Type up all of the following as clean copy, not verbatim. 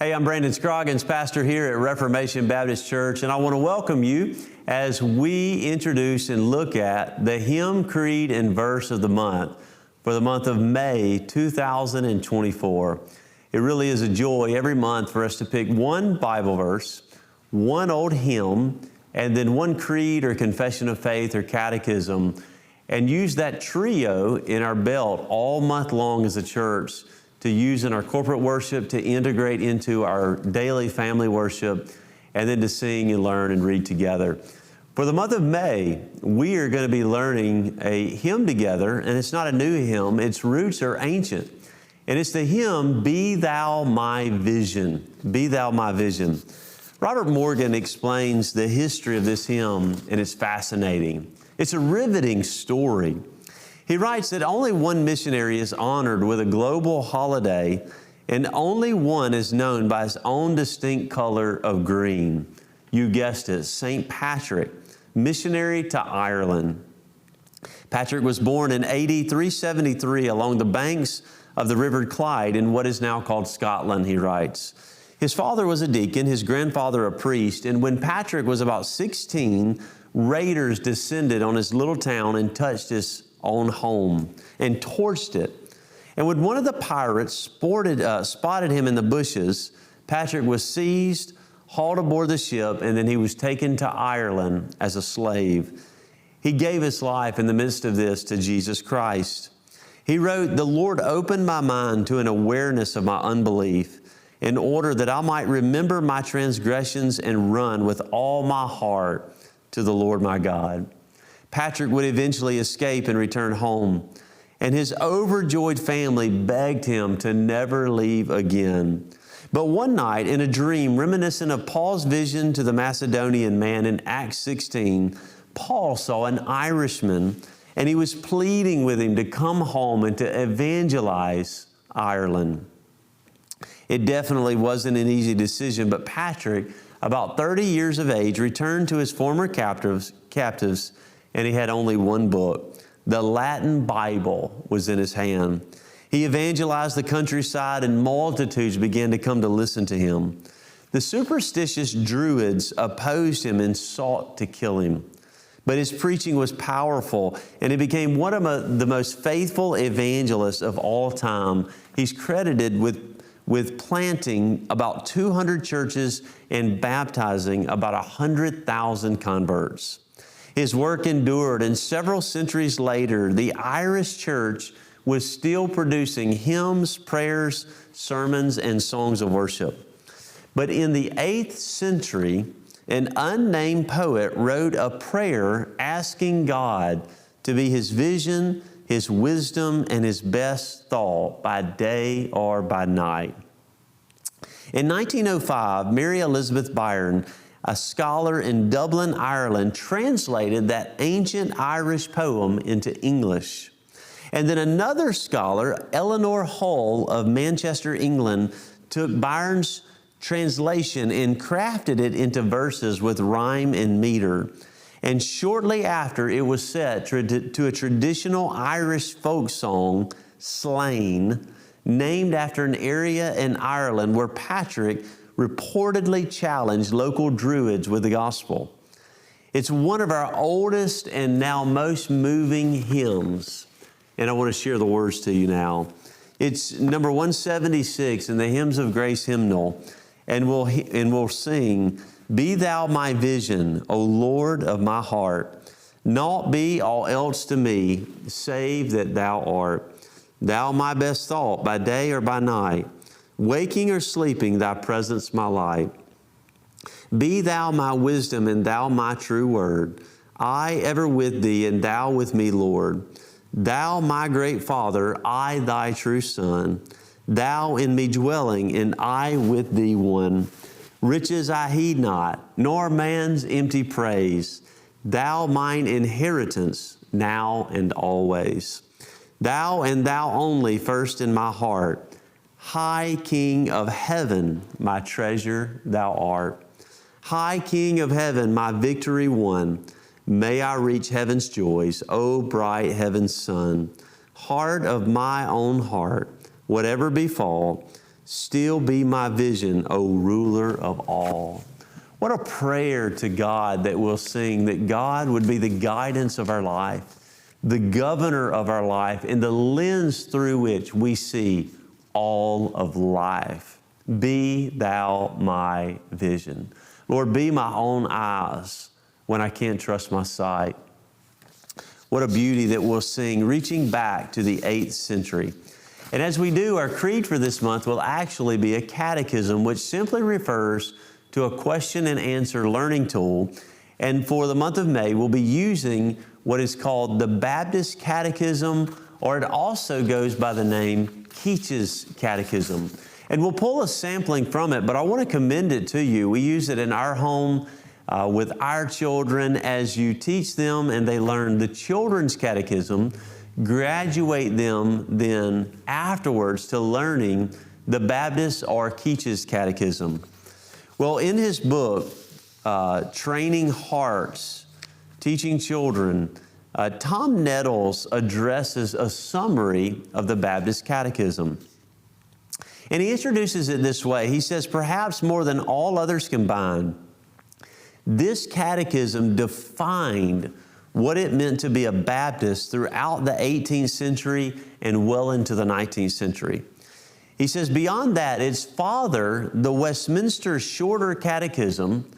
Hey, I'm Brandon Scroggins, pastor here at Reformation Baptist Church, and I want to welcome you as we introduce and look at the hymn, creed, and verse of the month for the month of May 2024. It really is a joy every month for us to pick one Bible verse, one old hymn, and then one creed or confession of faith or catechism, and use that trio in our belt all month long as a church to use in our corporate worship, to integrate into our daily family worship, and then to sing and learn and read together. For the month of May, we are going to be learning a hymn together, and it's not a new hymn. Its roots are ancient. And it's the hymn, Be Thou My Vision. Be Thou My Vision. Robert Morgan explains the history of this hymn, and it's fascinating. It's a riveting story. He writes that only one missionary is honored with a global holiday, and only one is known by his own distinct color of green. You guessed it, St. Patrick, missionary to Ireland. Patrick was born in AD 373 along the banks of the River Clyde in what is now called Scotland, he writes. His father was a deacon, his grandfather a priest, and when Patrick was about 16, raiders descended on his little town and touched his own home and torched it. And when one of the pirates spotted him in the bushes, Patrick was seized, hauled aboard the ship, and then he was taken to Ireland as a slave. He gave his life in the midst of this to Jesus Christ. He wrote, "The Lord opened my mind to an awareness of my unbelief in order that I might remember my transgressions and run with all my heart to the Lord my God." Patrick would eventually escape and return home, and his overjoyed family begged him to never leave again. But one night, in a dream reminiscent of Paul's vision to the Macedonian man in Acts 16, Paul saw an Irishman, and he was pleading with him to come home and to evangelize Ireland. It definitely wasn't an easy decision, but Patrick, about 30 years of age, returned to his former captives, and he had only one book. The Latin Bible was in his hand. He evangelized the countryside, and multitudes began to come to listen to him. The superstitious Druids opposed him and sought to kill him. But his preaching was powerful, and he became one of the most faithful evangelists of all time. He's credited with planting about 200 churches and baptizing about 100,000 converts. His work endured, and several centuries later, the Irish church was still producing hymns, prayers, sermons, and songs of worship. But in the 8th century, an unnamed poet wrote a prayer asking God to be his vision, his wisdom, and his best thought by day or by night. In 1905, Mary Elizabeth Byron, a scholar in Dublin, Ireland, translated that ancient Irish poem into English. And then another scholar, Eleanor Hull of Manchester, England, took Byron's translation and crafted it into verses with rhyme and meter. And shortly after, it was set to a traditional Irish folk song, Slane, named after an area in Ireland where Patrick reportedly challenged local Druids with the gospel. It's one of our oldest and now most moving hymns, and I want to share the words to you now. It's number 176 in the Hymns of Grace hymnal, and we'll sing, "Be Thou my vision, O Lord of my heart. Naught be all else to me, save that Thou art. Thou my best thought by day or by night. Waking or sleeping, Thy presence my light. Be Thou my wisdom and Thou my true word. I ever with Thee and Thou with me, Lord. Thou my great Father, I Thy true Son. Thou in me dwelling and I with Thee one. Riches I heed not, nor man's empty praise. Thou mine inheritance now and always. Thou and Thou only first in my heart. High King of heaven, my treasure Thou art. High King of heaven, my victory won. May I reach heaven's joys, O bright heaven's sun. Heart of my own heart, whatever befall, Still be my vision, O ruler of all. What a prayer to God that we'll sing, that God would be the guidance of our life, the governor of our life, and the lens through which we see all of life. Be thou my vision. Lord, be my own eyes when I can't trust my sight. What a beauty that we'll sing, reaching back to the 8th century. And as we do, our creed for this month will actually be a catechism, which simply refers to a question and answer learning tool. And for the month of May, we'll be using what is called the Baptist Catechism, or it also goes by the name Keach's Catechism. And we'll pull a sampling from it, but I want to commend it to you. We use it in our home with our children as you teach them and they learn the children's catechism. Graduate them then afterwards to learning the Baptist or Keach's Catechism. Well, in his book, Training Hearts, Teaching Children, Tom Nettles addresses a summary of the Baptist Catechism. And he introduces it this way. He says, perhaps more than all others combined, this catechism defined what it meant to be a Baptist throughout the 18th century and well into the 19th century. He says, beyond that, its father, the Westminster Shorter Catechism,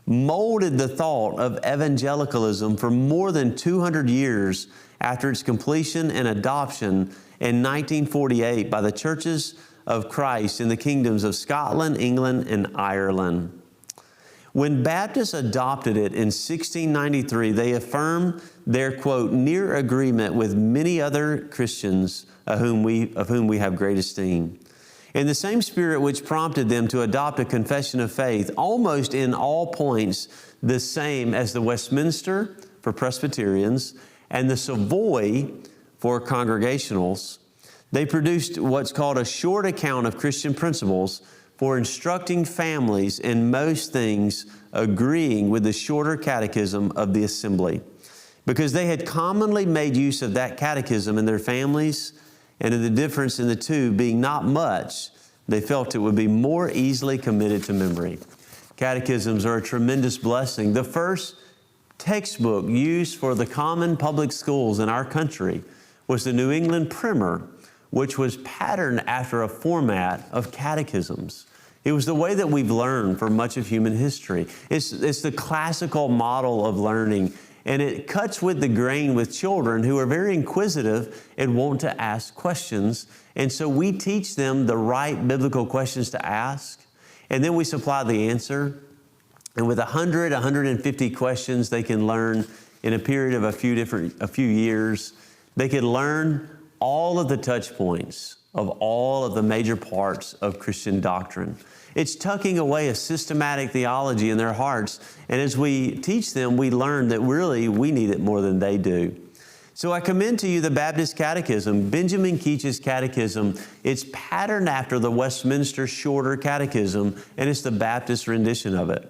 molded the thought of evangelicalism for more than 200 years after its completion and adoption in 1948 by the churches of Christ in the kingdoms of Scotland, England, and Ireland. When Baptists adopted it in 1693, they affirmed their, quote, near agreement with many other Christians of whom we have great esteem. In the same spirit which prompted them to adopt a confession of faith, almost in all points the same as the Westminster for Presbyterians and the Savoy for Congregationals, they produced what's called a short account of Christian principles for instructing families in most things, agreeing with the shorter catechism of the assembly. Because they had commonly made use of that catechism in their families, and in the difference in the two being not much, they felt it would be more easily committed to memory. Catechisms are a tremendous blessing. The first textbook used for the common public schools in our country was the New England Primer, which was patterned after a format of catechisms. It was the way that we've learned for much of human history. It's the classical model of learning, and it cuts with the grain with children who are very inquisitive and want to ask questions. And so we teach them the right biblical questions to ask, and then we supply the answer. And with 100, 150 questions they can learn in a period of a few years, they can learn all of the touch points of all of the major parts of Christian doctrine. It's tucking away a systematic theology in their hearts. And as we teach them, we learn that really we need it more than they do. So I commend to you the Baptist Catechism, Benjamin Keach's Catechism. It's patterned after the Westminster Shorter Catechism, and it's the Baptist rendition of it.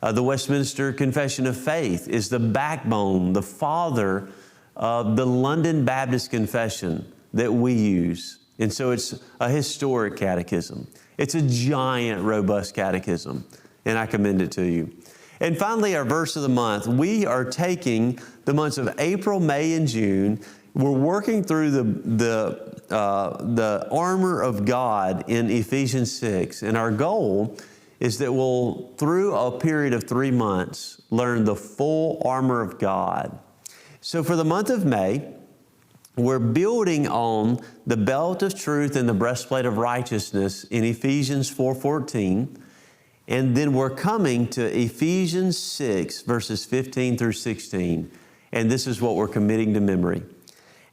The Westminster Confession of Faith is the backbone, the father of the London Baptist Confession that we use. And so it's a historic catechism. It's a giant, robust catechism, and I commend it to you. And finally, our verse of the month. We are taking the months of April, May, and June. We're working through the armor of God in Ephesians 6, and our goal is that we'll, through a period of 3 months, learn the full armor of God. So for the month of May, we're building on the belt of truth and the breastplate of righteousness in Ephesians 4:14. And then we're coming to Ephesians 6, verses 15 through 16. And this is what we're committing to memory.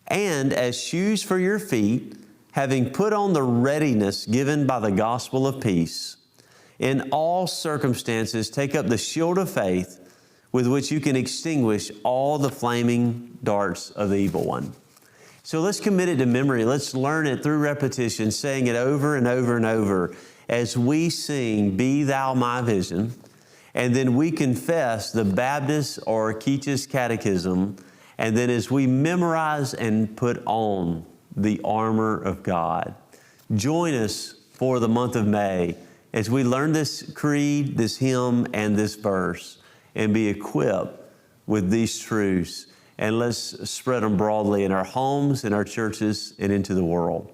And as shoes for your feet, having put on the readiness given by the gospel of peace, in all circumstances take up the shield of faith with which you can extinguish all the flaming darts of the evil one. So let's commit it to memory. Let's learn it through repetition, saying it over and over and over as we sing, Be Thou My Vision, and then we confess the Baptist or Keach's Catechism, and then as we memorize and put on the armor of God. Join us for the month of May as we learn this creed, this hymn, and this verse, and be equipped with these truths. And let's spread them broadly in our homes, in our churches, and into the world.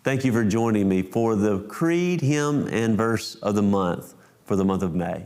Thank you for joining me for the creed, hymn, and verse of the month for the month of May.